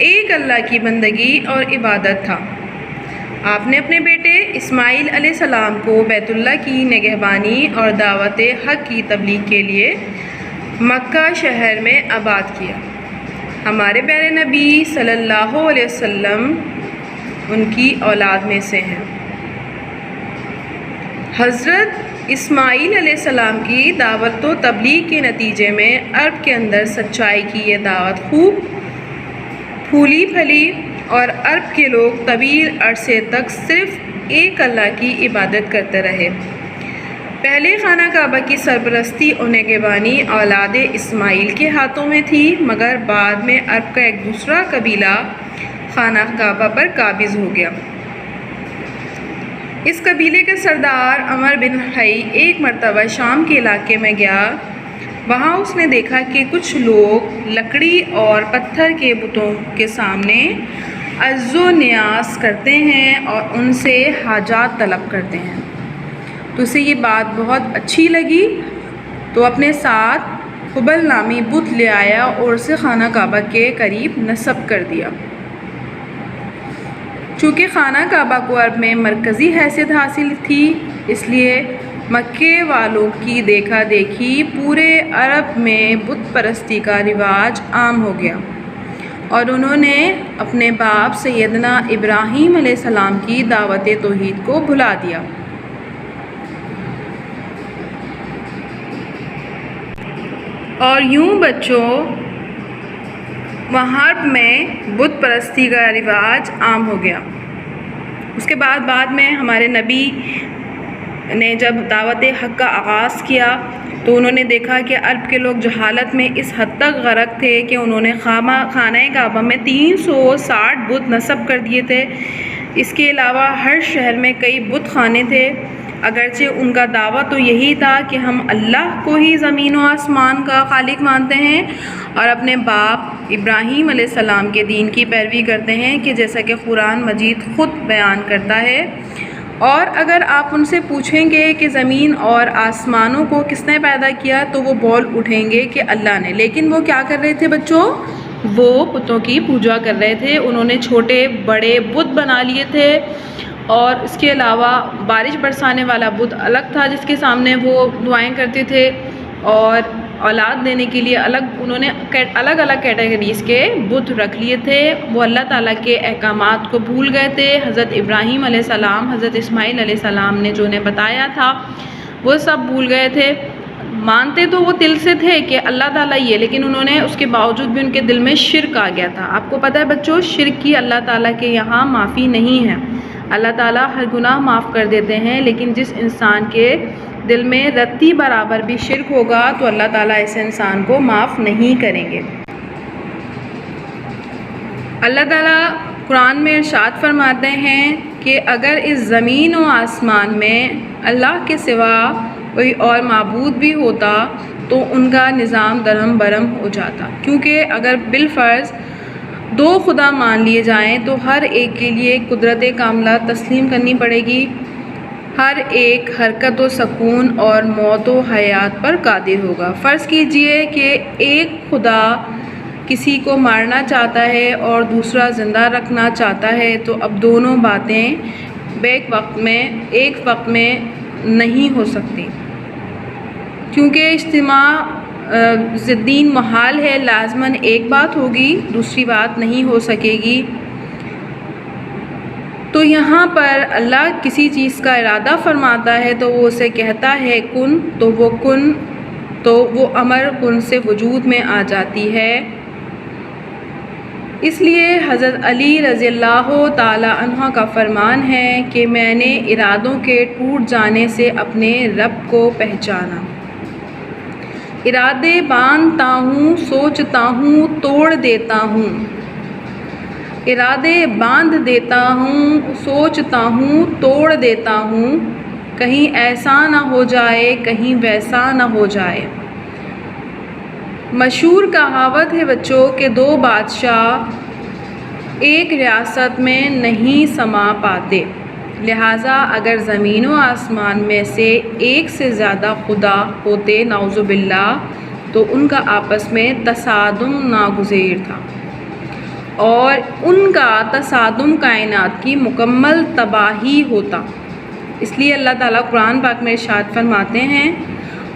ایک اللہ کی بندگی اور عبادت تھا۔ آپ نے اپنے بیٹے اسماعیل علیہ السلام کو بیت اللہ کی نگہبانی اور دعوت حق کی تبلیغ کے لیے مکہ شہر میں آباد کیا۔ ہمارے پیارے نبی صلی اللہ علیہ وسلم ان کی اولاد میں سے ہیں۔ حضرت اسماعیل علیہ السلام کی دعوت و تبلیغ کے نتیجے میں عرب کے اندر سچائی کی یہ دعوت خوب پھولی پھلی اور عرب کے لوگ طویل عرصے تک صرف ایک اللہ کی عبادت کرتے رہے۔ پہلے خانہ کعبہ کی سرپرستی اور نگہبانی اولاد اسماعیل کے ہاتھوں میں تھی، مگر بعد میں عرب کا ایک دوسرا قبیلہ خانہ کعبہ پر قابض ہو گیا۔ اس قبیلے کا سردار عمر بن حی ایک مرتبہ شام کے علاقے میں گیا۔ وہاں اس نے دیکھا کہ کچھ لوگ لکڑی اور پتھر کے بتوں کے سامنے عز و نیاز کرتے ہیں اور ان سے حاجات طلب کرتے ہیں۔ تو اسے یہ بات بہت اچھی لگی، تو اپنے ساتھ حبل نامی بت لے آیا اور اسے خانہ کعبہ کے قریب نصب کر دیا۔ چونکہ خانہ کعبہ کو عرب میں مرکزی حیثیت حاصل تھی، اس لیے مکے والوں کی دیکھا دیکھی پورے عرب میں بت پرستی کا رواج عام ہو گیا، اور انہوں نے اپنے باپ سیدنا ابراہیم علیہ السلام کی دعوت توحید کو بھلا دیا۔ اور یوں بچوں وہاں عرب میں بت پرستی کا رواج عام ہو گیا۔ اس کے بعد میں ہمارے نبی نے جب دعوت حق کا آغاز کیا تو انہوں نے دیکھا کہ عرب کے لوگ جہالت میں اس حد تک غرق تھے کہ انہوں نے خانہ کعبہ میں 360 بت نصب کر دیے تھے۔ اس کے علاوہ ہر شہر میں کئی بت خانے تھے، اگرچہ ان کا دعویٰ تو یہی تھا کہ ہم اللہ کو ہی زمین و آسمان کا خالق مانتے ہیں اور اپنے باپ ابراہیم علیہ السلام کے دین کی پیروی کرتے ہیں، کہ جیسا کہ قرآن مجید خود بیان کرتا ہے۔ اور اگر آپ ان سے پوچھیں گے کہ زمین اور آسمانوں کو کس نے پیدا کیا تو وہ بول اٹھیں گے کہ اللہ نے، لیکن وہ کیا کر رہے تھے بچوں؟ وہ بتوں کی پوجا کر رہے تھے۔ انہوں نے چھوٹے بڑے بت بنا لیے تھے، اور اس کے علاوہ بارش برسانے والا بت الگ تھا جس کے سامنے وہ دعائیں کرتے تھے، اور اولاد دینے کے لیے انہوں نے الگ الگ کیٹیگریز کے بت رکھ لیے تھے۔ وہ اللہ تعالیٰ کے احکامات کو بھول گئے تھے۔ حضرت ابراہیم علیہ السلام، حضرت اسماعیل علیہ السلام نے جو انہیں بتایا تھا وہ سب بھول گئے تھے۔ مانتے تو وہ دل سے تھے کہ اللہ تعالیٰ یہ، لیکن انہوں نے اس کے باوجود بھی ان کے دل میں شرک آ گیا تھا۔ آپ کو پتہ ہے بچوں، شرک کی اللہ تعالیٰ کے یہاں معافی نہیں ہے۔ اللہ تعالیٰ ہر گناہ معاف کر دیتے ہیں، لیکن جس انسان کے دل میں رتی برابر بھی شرک ہوگا تو اللہ تعالیٰ ایسے انسان کو معاف نہیں کریں گے۔ اللہ تعالیٰ قرآن میں ارشاد فرماتے ہیں کہ اگر اس زمین و آسمان میں اللہ کے سوا کوئی اور معبود بھی ہوتا تو ان کا نظام درہم برہم ہو جاتا، کیونکہ اگر بالفرض دو خدا مان لیے جائیں تو ہر ایک کے لیے قدرت کاملہ تسلیم کرنی پڑے گی۔ ہر ایک حرکت و سکون اور موت و حیات پر قادر ہوگا۔ فرض کیجئے کہ ایک خدا کسی کو مارنا چاہتا ہے اور دوسرا زندہ رکھنا چاہتا ہے، تو اب دونوں باتیں ایک وقت میں نہیں ہو سکتی، کیونکہ اجتماع ضدین محال ہے۔ لازماً ایک بات ہوگی، دوسری بات نہیں ہو سکے گی۔ تو یہاں پر اللہ کسی چیز کا ارادہ فرماتا ہے تو وہ اسے کہتا ہے کن، تو وہ امر کن سے وجود میں آ جاتی ہے۔ اس لیے حضرت علی رضی اللہ تعالی عنہ کا فرمان ہے کہ میں نے ارادوں کے ٹوٹ جانے سے اپنے رب کو پہچانا۔ ارادے باندھتا ہوں، سوچتا ہوں، توڑ دیتا ہوں۔ ارادے باندھ دیتا ہوں، سوچتا ہوں، توڑ دیتا ہوں، کہیں ایسا نہ ہو جائے، کہیں ویسا نہ ہو جائے۔ مشہور کہاوت ہے بچوں کہ دو بادشاہ ایک ریاست میں نہیں سما پاتے، لہٰذا اگر زمین و آسمان میں سے ایک سے زیادہ خدا ہوتے نعوذ باللہ تو ان کا آپس میں تصادم ناگزیر تھا۔ اور ان کا تصادم کائنات کی مکمل تباہی ہوتا۔ اس لیے اللہ تعالیٰ قرآن پاک میں ارشاد فرماتے ہیں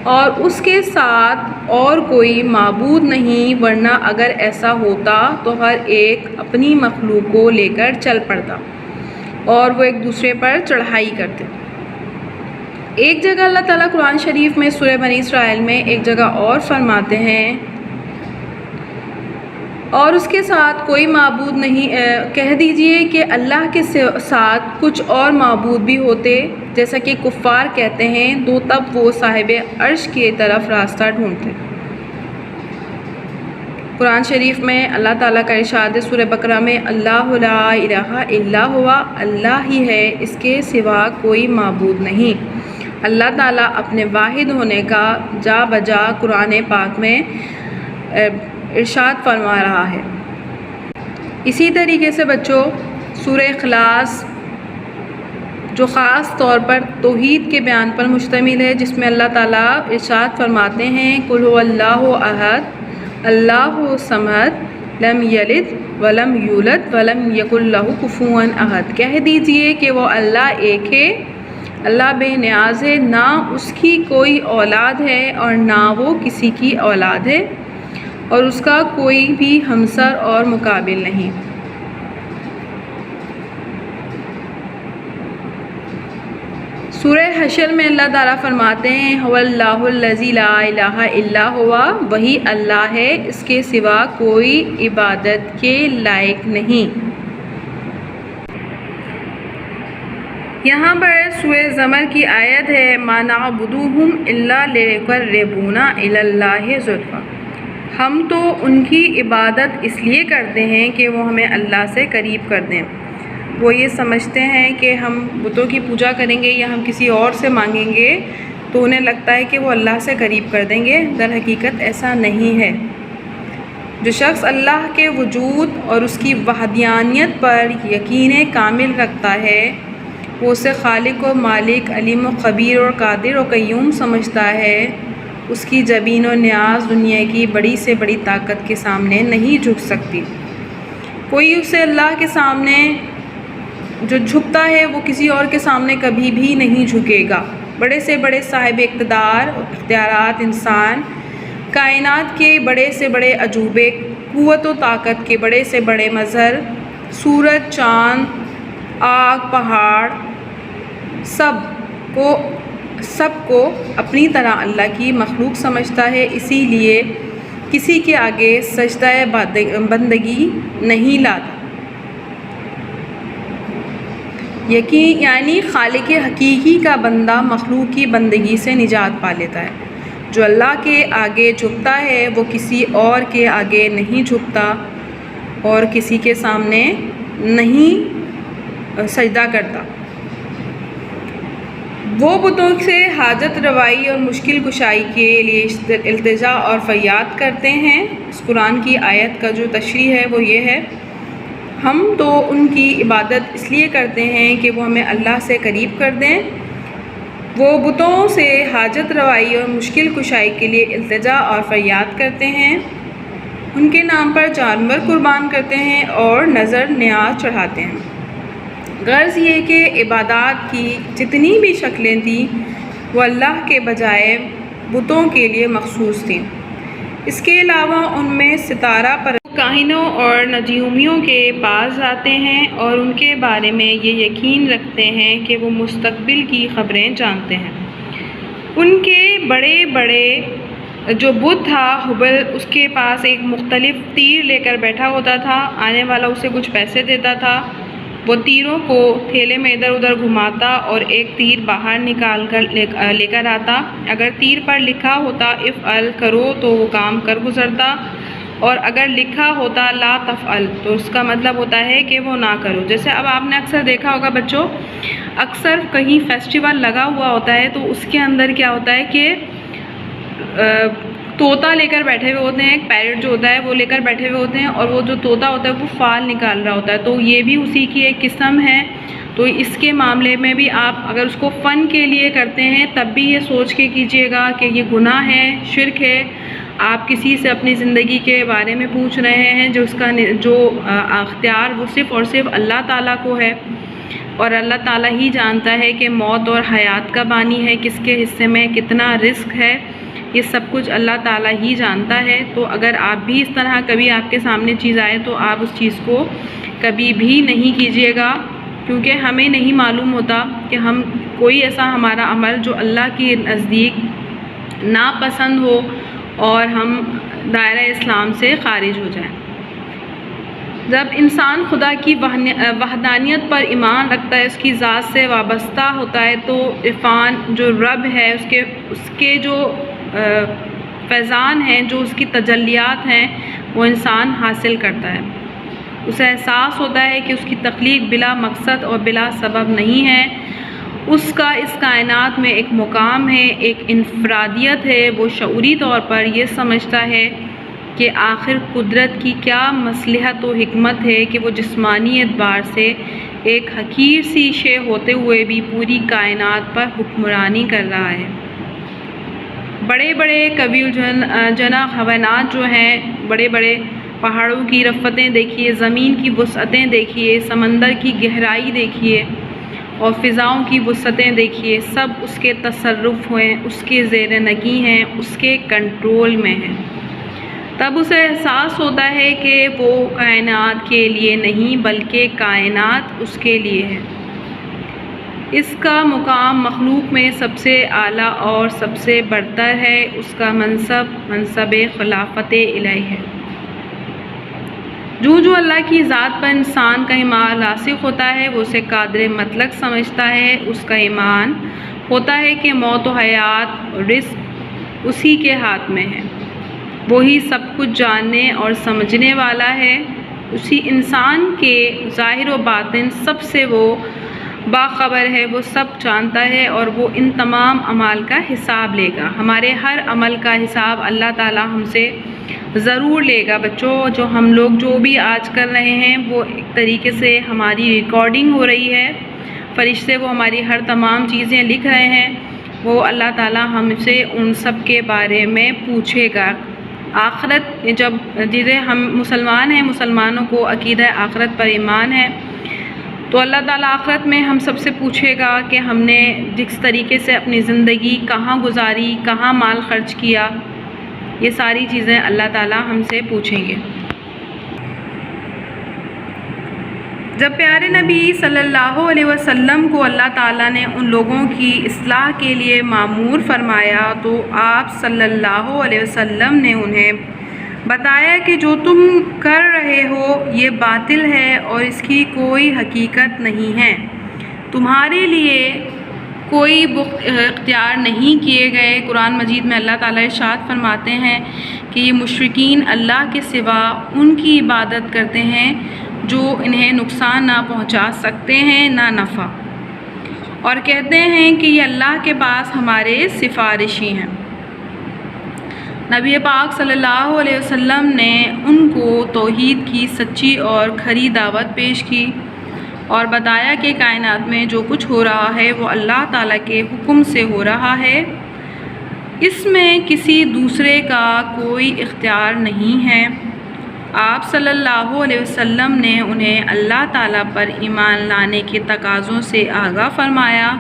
اور اس کے ساتھ اور کوئی معبود نہیں، ورنہ اگر ایسا ہوتا تو ہر ایک اپنی مخلوق کو لے کر چل پڑتا اور وہ ایک دوسرے پر چڑھائی کرتے۔ ایک جگہ اللہ تعالیٰ قرآن شریف میں سورہ بنی اسرائیل میں ایک جگہ اور فرماتے ہیں اور اس کے ساتھ کوئی معبود نہیں، کہہ دیجئے کہ اللہ کے ساتھ کچھ اور معبود بھی ہوتے جیسا کہ کفار کہتے ہیں، تو تب وہ صاحب عرش کی طرف راستہ ڈھونڈتے۔ قرآن شریف میں اللہ تعالیٰ کا ارشاد ہے سورہ بقرہ میں، اللہ لا الہ الا ہوا، اللہ ہی ہے، اس کے سوا کوئی معبود نہیں۔ اللہ تعالیٰ اپنے واحد ہونے کا جا بجا قرآن پاک میں ارشاد فرما رہا ہے۔ اسی طریقے سے بچوں سورہ اخلاص جو خاص طور پر توحید کے بیان پر مشتمل ہے، جس میں اللہ تعالیٰ ارشاد فرماتے ہیں قل هو اللہ احد اللہ الصمد لم یلد ولم یولد ولم یکن لہ کفوا احد، کہہ دیجئے کہ وہ اللہ ایک ہے، اللہ بے نیاز ہے، نہ اس کی کوئی اولاد ہے اور نہ وہ کسی کی اولاد ہے اور اس کا کوئی بھی ہمسر اور مقابل نہیں۔ سورہ حشر میں اللہ تعالیٰ فرماتے ہیں هو اللہ الذی لا الہ الا ہوا، وہی اللہ ہے، اس کے سوا کوئی عبادت کے لائق نہیں۔ یہاں پر سورہ زمر کی آیت ہے ما نعبدوہم الا لیقربونا الی اللہ زلفی، ہم تو ان کی عبادت اس لیے کرتے ہیں کہ وہ ہمیں اللہ سے قریب کر دیں۔ وہ یہ سمجھتے ہیں کہ ہم بتوں کی پوجا کریں گے یا ہم کسی اور سے مانگیں گے تو انہیں لگتا ہے کہ وہ اللہ سے قریب کر دیں گے، در حقیقت ایسا نہیں ہے۔ جو شخص اللہ کے وجود اور اس کی وحدانیت پر یقین کامل رکھتا ہے، وہ اسے خالق و مالک، علیم و خبیر اور قادر و قیوم سمجھتا ہے، اس کی جبین و نیاز دنیا کی بڑی سے بڑی طاقت کے سامنے نہیں جھک سکتی۔ کوئی اسے اللہ کے سامنے جو جھکتا ہے وہ کسی اور کے سامنے کبھی بھی نہیں جھکے گا۔ بڑے سے بڑے صاحب اقتدار اور اختیارات انسان، کائنات کے بڑے سے بڑے عجوبے، قوت و طاقت کے بڑے سے بڑے مظہر، سورج، چاند، آگ، پہاڑ، سب کو اپنی طرح اللہ کی مخلوق سمجھتا ہے، اسی لیے کسی کے آگے سجدہ بندگی نہیں لاتا۔ یقین یعنی خالق حقیقی کا بندہ مخلوق کی بندگی سے نجات پا لیتا ہے۔ جو اللہ کے آگے جھکتا ہے وہ کسی اور کے آگے نہیں جھکتا اور کسی کے سامنے نہیں سجدہ کرتا۔ وہ بتوں سے حاجت روائی اور مشکل کشائی کے لیے التجا اور فریاد کرتے ہیں۔ اس قرآن کی آیت کا جو تشریح ہے وہ یہ ہے، ہم تو ان کی عبادت اس لیے کرتے ہیں کہ وہ ہمیں اللہ سے قریب کر دیں۔ وہ بتوں سے حاجت روائی اور مشکل کشائی کے لیے التجا اور فریاد کرتے ہیں، ان کے نام پر جانور قربان کرتے ہیں اور نظر نیاز چڑھاتے ہیں۔ غرض یہ کہ عبادات کی جتنی بھی شکلیں تھیں وہ اللہ کے بجائے بتوں کے لیے مخصوص تھیں۔ اس کے علاوہ ان میں ستارہ پر کاہنوں اور نجومیوں کے پاس جاتے ہیں اور ان کے بارے میں یہ یقین رکھتے ہیں کہ وہ مستقبل کی خبریں جانتے ہیں۔ ان کے بڑے بڑے جو بت تھا ہبل، اس کے پاس ایک مختلف تیر لے کر بیٹھا ہوتا تھا، آنے والا اسے کچھ پیسے دیتا تھا، وہ تیروں کو تھیلے میں ادھر ادھر گھماتا اور ایک تیر باہر نکال کر لے کر آتا۔ اگر تیر پر لکھا ہوتا افعل کرو تو وہ کام کر گزرتا، اور اگر لکھا ہوتا لا تفعل تو اس کا مطلب ہوتا ہے کہ وہ نہ کرو۔ جیسے اب آپ نے اکثر دیکھا ہوگا بچوں، اکثر کہیں فیسٹیول لگا ہوا ہوتا ہے تو اس کے اندر کیا ہوتا ہے کہ طوطا لے کر بیٹھے ہوئے ہوتے ہیں، ایک پیرٹ جو ہوتا ہے وہ لے کر بیٹھے ہوئے ہوتے ہیں، اور وہ جو طوطا ہوتا ہے وہ فال نکال رہا ہوتا ہے، تو یہ بھی اسی کی ایک قسم ہے۔ تو اس کے معاملے میں بھی آپ اگر اس کو فن کے لیے کرتے ہیں تب بھی یہ سوچ کے کیجیے گا کہ یہ گناہ ہے، شرک ہے، آپ کسی سے اپنی زندگی کے بارے میں پوچھ رہے ہیں جو اختیار وہ صرف اور صرف اللہ تعالیٰ کو ہے، اور اللہ تعالیٰ ہی جانتا ہے کہ موت اور حیات کا بانی ہے، کس کے حصے میں کتنا رزق ہے، یہ سب کچھ اللہ تعالیٰ ہی جانتا ہے۔ تو اگر آپ بھی اس طرح کبھی آپ کے سامنے چیز آئے تو آپ اس چیز کو کبھی بھی نہیں کیجیے گا، کیونکہ ہمیں نہیں معلوم ہوتا کہ ہم کوئی ایسا ہمارا عمل جو اللہ کے نزدیک ناپسند ہو اور ہم دائرہ اسلام سے خارج ہو جائیں۔ جب انسان خدا کی وحدانیت پر ایمان رکھتا ہے، اس کی ذات سے وابستہ ہوتا ہے، تو عرفان جو رب ہے اس کے جو فیضان ہیں، جو اس کی تجلیات ہیں، وہ انسان حاصل کرتا ہے۔ اسے احساس ہوتا ہے کہ اس کی تخلیق بلا مقصد اور بلا سبب نہیں ہے، اس کا اس کائنات میں ایک مقام ہے، ایک انفرادیت ہے۔ وہ شعوری طور پر یہ سمجھتا ہے کہ آخر قدرت کی کیا مصلحت و حکمت ہے کہ وہ جسمانی اعتبار سے ایک حقیر سی شے ہوتے ہوئے بھی پوری کائنات پر حکمرانی کر رہا ہے۔ بڑے بڑے کبیر جنا حیوانات جو ہیں، بڑے بڑے پہاڑوں کی رفتیں دیکھیے، زمین کی وسعتیں دیکھیے، سمندر کی گہرائی دیکھیے اور فضاؤں کی وسعتیں دیکھیے، سب اس کے تصرف ہیں، اس کے زیر نگی ہیں، اس کے کنٹرول میں ہیں۔ تب اسے احساس ہوتا ہے کہ وہ کائنات کے لیے نہیں بلکہ کائنات اس کے لیے ہے۔ اس کا مقام مخلوق میں سب سے اعلیٰ اور سب سے برتر ہے، اس کا منصب خلافت الہی ہے۔ جو اللہ کی ذات پر انسان کا ایمان راسخ ہوتا ہے، وہ اسے قادر مطلق سمجھتا ہے۔ اس کا ایمان ہوتا ہے کہ موت و حیات اور رزق اسی کے ہاتھ میں ہے، وہی سب کچھ جاننے اور سمجھنے والا ہے، اسی انسان کے ظاہر و باطن سب سے وہ باخبر ہے، وہ سب جانتا ہے اور وہ ان تمام اعمال کا حساب لے گا۔ ہمارے ہر عمل کا حساب اللہ تعالیٰ ہم سے ضرور لے گا۔ بچوں، جو ہم لوگ جو بھی آج کر رہے ہیں وہ ایک طریقے سے ہماری ریکارڈنگ ہو رہی ہے، فرشتے وہ ہماری ہر تمام چیزیں لکھ رہے ہیں، وہ اللہ تعالیٰ ہم سے ان سب کے بارے میں پوچھے گا۔ آخرت جسے ہم مسلمان ہیں، مسلمانوں کو عقیدہ آخرت پر ایمان ہے، تو اللہ تعالیٰ آخرت میں ہم سب سے پوچھے گا کہ ہم نے جس طریقے سے اپنی زندگی کہاں گزاری، کہاں مال خرچ کیا، یہ ساری چیزیں اللہ تعالیٰ ہم سے پوچھیں گے۔ جب پیارے نبی صلی اللہ علیہ وسلم کو اللہ تعالیٰ نے ان لوگوں کی اصلاح کے لیے مأمور فرمایا تو آپ صلی اللہ علیہ وسلم نے انہیں بتایا کہ جو تم کر رہے ہو یہ باطل ہے اور اس کی کوئی حقیقت نہیں ہے، تمہارے لیے کوئی اختیار نہیں کیے گئے۔ قرآن مجید میں اللہ تعالیٰ ارشاد فرماتے ہیں کہ یہ مشرکین اللہ کے سوا ان کی عبادت کرتے ہیں جو انہیں نقصان نہ پہنچا سکتے ہیں نہ نفع، اور کہتے ہیں کہ یہ اللہ کے پاس ہمارے سفارشی ہیں۔ نبی پاک صلی اللہ علیہ وسلم نے ان کو توحید کی سچی اور کھری دعوت پیش کی اور بتایا کہ کائنات میں جو کچھ ہو رہا ہے وہ اللہ تعالیٰ کے حکم سے ہو رہا ہے، اس میں کسی دوسرے کا کوئی اختیار نہیں ہے۔ آپ صلی اللہ علیہ وسلم نے انہیں اللہ تعالیٰ پر ایمان لانے کے تقاضوں سے آگاہ فرمایا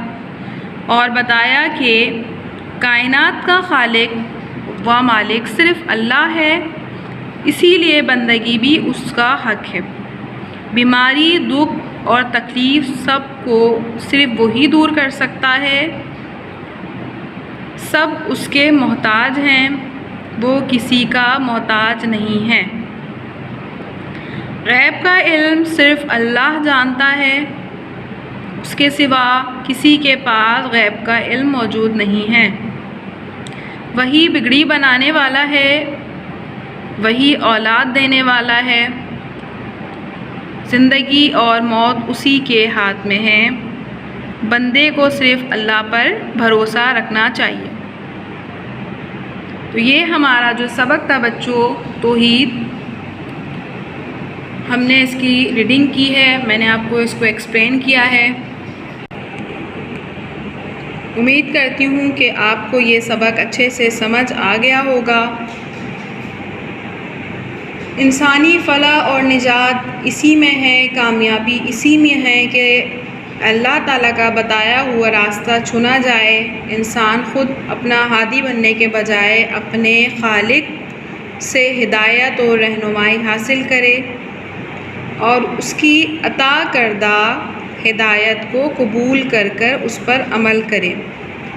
اور بتایا کہ کائنات کا خالق و مالک صرف اللہ ہے، اسی لیے بندگی بھی اس کا حق ہے۔ بیماری، دکھ اور تکلیف سب کو صرف وہی دور کر سکتا ہے، سب اس کے محتاج ہیں، وہ کسی کا محتاج نہیں ہے۔ غیب کا علم صرف اللہ جانتا ہے، اس کے سوا کسی کے پاس غیب کا علم موجود نہیں ہے۔ وہی بگڑی بنانے والا ہے، وہی اولاد دینے والا ہے، زندگی اور موت اسی کے ہاتھ میں ہے، بندے کو صرف اللہ پر بھروسہ رکھنا چاہیے۔ تو یہ ہمارا جو سبق تھا بچوں، توحید، ہم نے اس کی ریڈنگ کی ہے، میں نے آپ کو اس کو ایکسپلین کیا ہے۔ امید کرتی ہوں کہ آپ کو یہ سبق اچھے سے سمجھ آ گیا ہوگا۔ انسانی فلاح اور نجات اسی میں ہے، کامیابی اسی میں ہے کہ اللہ تعالیٰ کا بتایا ہوا راستہ چنا جائے، انسان خود اپنا ہادی بننے کے بجائے اپنے خالق سے ہدایت اور رہنمائی حاصل کرے اور اس کی عطا کردہ ہدایت کو قبول کر کر اس پر عمل کرے،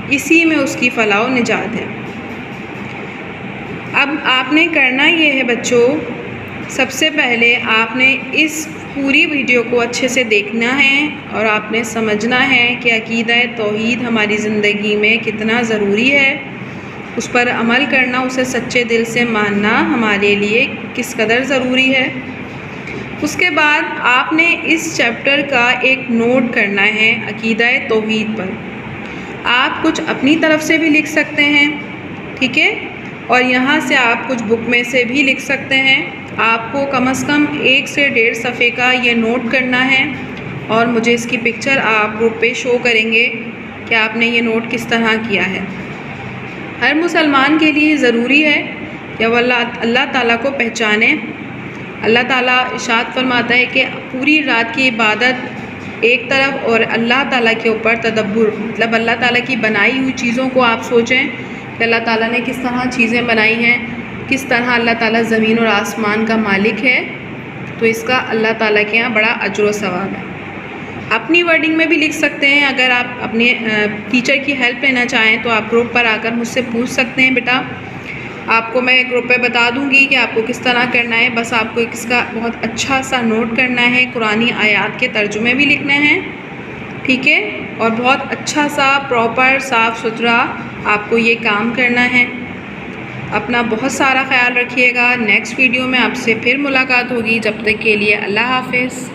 اسی میں اس کی فلاح و نجات ہے۔ اب آپ نے کرنا یہ ہے بچوں، سب سے پہلے آپ نے اس پوری ویڈیو کو اچھے سے دیکھنا ہے اور آپ نے سمجھنا ہے کہ عقیدہ توحید ہماری زندگی میں کتنا ضروری ہے، اس پر عمل کرنا، اسے سچے دل سے ماننا ہمارے لیے کس قدر ضروری ہے۔ اس کے بعد آپ نے اس چیپٹر کا ایک نوٹ کرنا ہے عقیدہ توحید پر۔ آپ کچھ اپنی طرف سے بھی لکھ سکتے ہیں، ٹھیک ہے، اور یہاں سے آپ کچھ بک میں سے بھی لکھ سکتے ہیں۔ آپ کو کم از کم 1 سے 1.5 صفحے کا یہ نوٹ کرنا ہے اور مجھے اس کی پکچر آپ گروپ پہ شو کریں گے کہ آپ نے یہ نوٹ کس طرح کیا ہے۔ ہر مسلمان کے لیے ضروری ہے کہ وہ اللہ تعالیٰ کو پہچانے۔ اللہ تعالیٰ ارشاد فرماتا ہے کہ پوری رات کی عبادت ایک طرف اور اللہ تعالیٰ کے اوپر تدبر، مطلب اللہ تعالیٰ کی بنائی ہوئی چیزوں کو آپ سوچیں کہ اللہ تعالیٰ نے کس طرح چیزیں بنائی ہیں، کس طرح اللہ تعالیٰ زمین اور آسمان کا مالک ہے، تو اس کا اللہ تعالیٰ کے یہاں بڑا اجر و ثواب ہے۔ اپنی ورڈنگ میں بھی لکھ سکتے ہیں، اگر آپ اپنے ٹیچر کی ہیلپ لینا چاہیں تو آپ گروپ پر آ کر مجھ سے پوچھ سکتے ہیں بیٹا، آپ کو میں گروپ پہ بتا دوں گی کہ آپ کو کس طرح کرنا ہے۔ بس آپ کو اس کا بہت اچھا سا نوٹ کرنا ہے، قرآنی آیات کے ترجمے بھی لکھنے ہیں، ٹھیک ہے، اور بہت اچھا سا پراپر صاف ستھرا آپ کو یہ کام کرنا ہے۔ اپنا بہت سارا خیال رکھیے گا۔ نیکسٹ ویڈیو میں آپ سے پھر ملاقات ہوگی، جب تک کے لیے اللہ حافظ۔